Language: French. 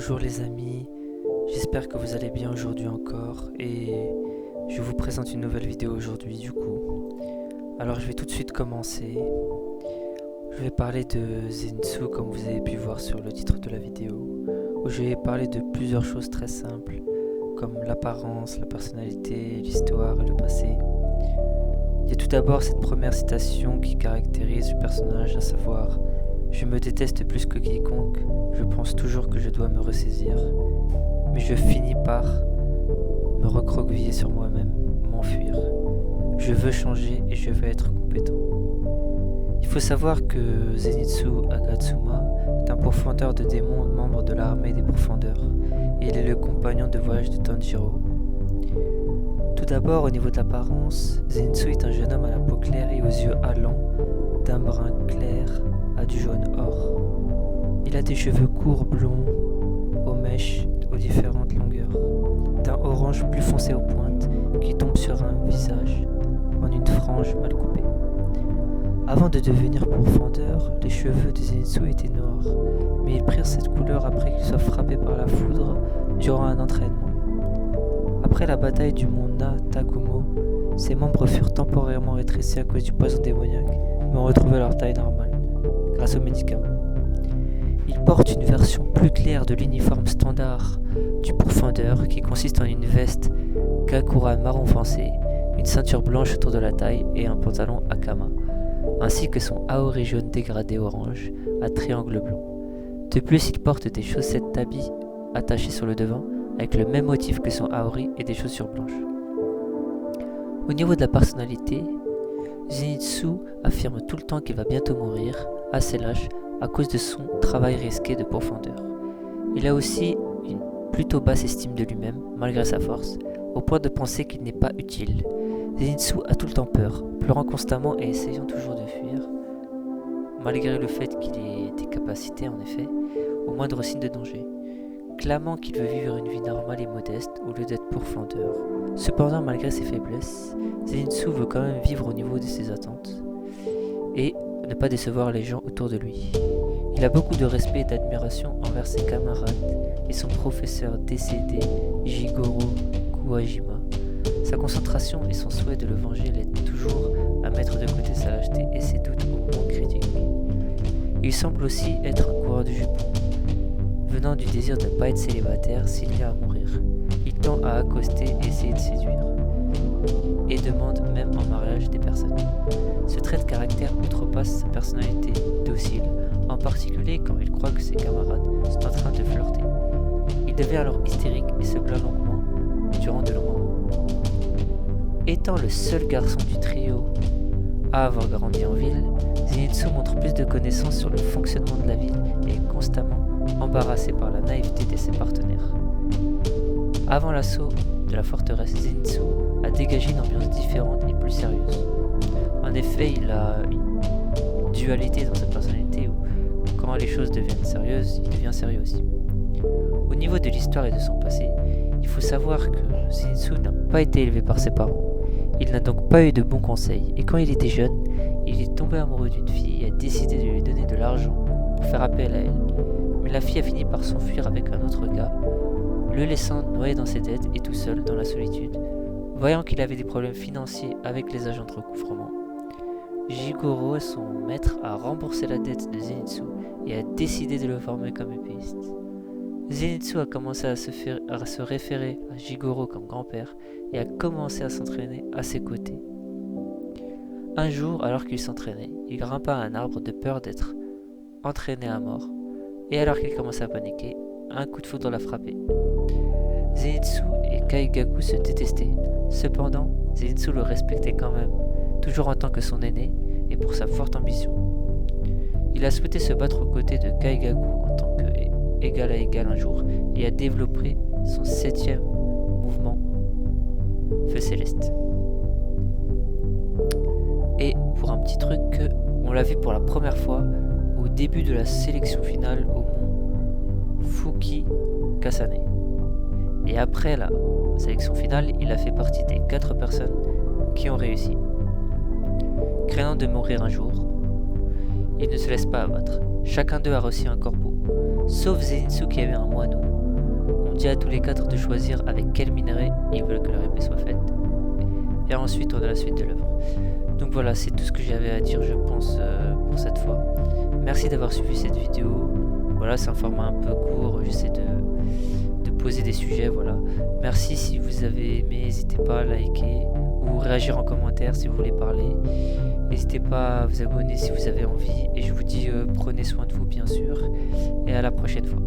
Bonjour les amis, j'espère que vous allez bien aujourd'hui encore et je vous présente une nouvelle vidéo aujourd'hui du coup. Alors je vais tout de suite commencer. Je vais parler de Zenitsu comme vous avez pu voir sur le titre de la vidéo, où je vais parler de plusieurs choses très simples comme l'apparence, la personnalité, l'histoire et le passé. Il y a tout d'abord cette première citation qui caractérise le personnage, à savoir « Je me déteste plus que quiconque, je pense toujours que je dois me ressaisir, mais je finis par me recroqueviller sur moi-même, m'enfuir. Je veux changer et je veux être compétent. » Il faut savoir que Zenitsu Agatsuma est un pourfendeur de démons, membre de l'armée des pourfendeurs, et il est le compagnon de voyage de Tanjiro. Tout d'abord, au niveau de l'apparence, Zenitsu est un jeune homme à la peau claire et aux yeux allants, d'un brun clair à du jaune or. Il a des cheveux courts blonds, aux mèches aux différentes longueurs, d'un orange plus foncé aux pointes qui tombe sur un visage en une frange mal coupée. Avant de devenir pourfendeur, les cheveux de Zenitsu étaient noirs, mais ils prirent cette couleur après qu'il soit frappé par la foudre durant un entraînement. Après la bataille du mont Natagumo, ses membres furent temporairement rétrécis à cause du poison démoniaque, mais ont retrouvé leur taille normale, grâce aux médicaments. Il porte une version plus claire de l'uniforme standard du pourfendeur qui consiste en une veste Gakura marron foncé, une ceinture blanche autour de la taille et un pantalon Akama, ainsi que son Aori jaune dégradé orange à triangle blanc. De plus, il porte des chaussettes tabi attachées sur le devant avec le même motif que son Aori et des chaussures blanches. Au niveau de la personnalité, Zenitsu affirme tout le temps qu'il va bientôt mourir, assez lâche, à cause de son travail risqué de pourfendeur. Il a aussi une plutôt basse estime de lui-même, malgré sa force, au point de penser qu'il n'est pas utile. Zenitsu a tout le temps peur, pleurant constamment et essayant toujours de fuir, malgré le fait qu'il ait des capacités en effet, au moindre signe de danger, clamant qu'il veut vivre une vie normale et modeste au lieu d'être pourfendeur. Cependant, malgré ses faiblesses, Zenitsu veut quand même vivre au niveau de ses attentes et ne pas décevoir les gens autour de lui. Il a beaucoup de respect et d'admiration envers ses camarades et son professeur décédé, Jigoro Kuwajima. Sa concentration et son souhait de le venger l'aident toujours à mettre de côté sa lâcheté et ses doutes au moment critique. Il semble aussi être un coureur de jupons, venant du désir de ne pas être célibataire s'il y a à mourir. Il tend à accoster et essayer de séduire, et demande même en mariage des personnes. Ce trait de caractère outrepasse sa personnalité docile, en particulier quand il croit que ses camarades sont en train de flirter. Il devient alors hystérique et se plaint longuement durant de longs moments. Étant le seul garçon du trio à avoir grandi en ville, Zenitsu montre plus de connaissances sur le fonctionnement de la ville et est constamment embarrassé par la naïveté de ses partenaires. Avant l'assaut de la forteresse, Zenitsu a dégagé une ambiance différente et plus sérieuse. En effet, il a une dualité dans sa personnalité où, quand les choses deviennent sérieuses, il devient sérieux aussi. Au niveau de l'histoire et de son passé, il faut savoir que Zenitsu n'a pas été élevé par ses parents. Il n'a donc pas eu de bons conseils, et quand il était jeune, il est tombé amoureux d'une fille et a décidé de lui donner de l'argent pour faire appel à elle. Mais la fille a fini par s'enfuir avec un autre gars, le laissant noyé dans ses dettes et tout seul dans la solitude. Voyant qu'il avait des problèmes financiers avec les agents de recouvrement, Jigoro, son maître, a remboursé la dette de Zenitsu et a décidé de le former comme épéiste. Zenitsu a commencé à se référer à Jigoro comme grand-père et a commencé à s'entraîner à ses côtés. Un jour, alors qu'il s'entraînait, il grimpa à un arbre de peur d'être entraîné à mort, et alors qu'il commençait à paniquer, un coup de foudre l'a frappé. Zenitsu et Kaigaku se détestaient. Cependant, Zenitsu le respectait quand même, toujours en tant que son aîné et pour sa forte ambition. Il a souhaité se battre aux côtés de Kaigaku en tant qu'égal à égal un jour et a développé son 7e mouvement, Feu Céleste. Et pour un petit truc, on l'a vu pour la première fois au début de la sélection finale au mont Fuki Kasane. Et après la sélection finale, il a fait partie des 4 personnes qui ont réussi. Craignant de mourir un jour, ils ne se laissent pas abattre. Chacun d'eux a reçu un corbeau. sauf Zenitsu qui avait un moineau. On dit à tous les 4 de choisir avec quel minerai ils veulent que leur épée soit faite. Et ensuite on a la suite de l'œuvre. Donc voilà, c'est tout ce que j'avais à dire je pense pour cette fois. Merci d'avoir suivi cette vidéo. Voilà, c'est un format un peu court, j'essaie de poser des sujets, voilà. Merci si vous avez aimé, n'hésitez pas à liker ou réagir en commentaire si vous voulez parler. N'hésitez pas à vous abonner si vous avez envie et je vous dis prenez soin de vous bien sûr et à la prochaine fois.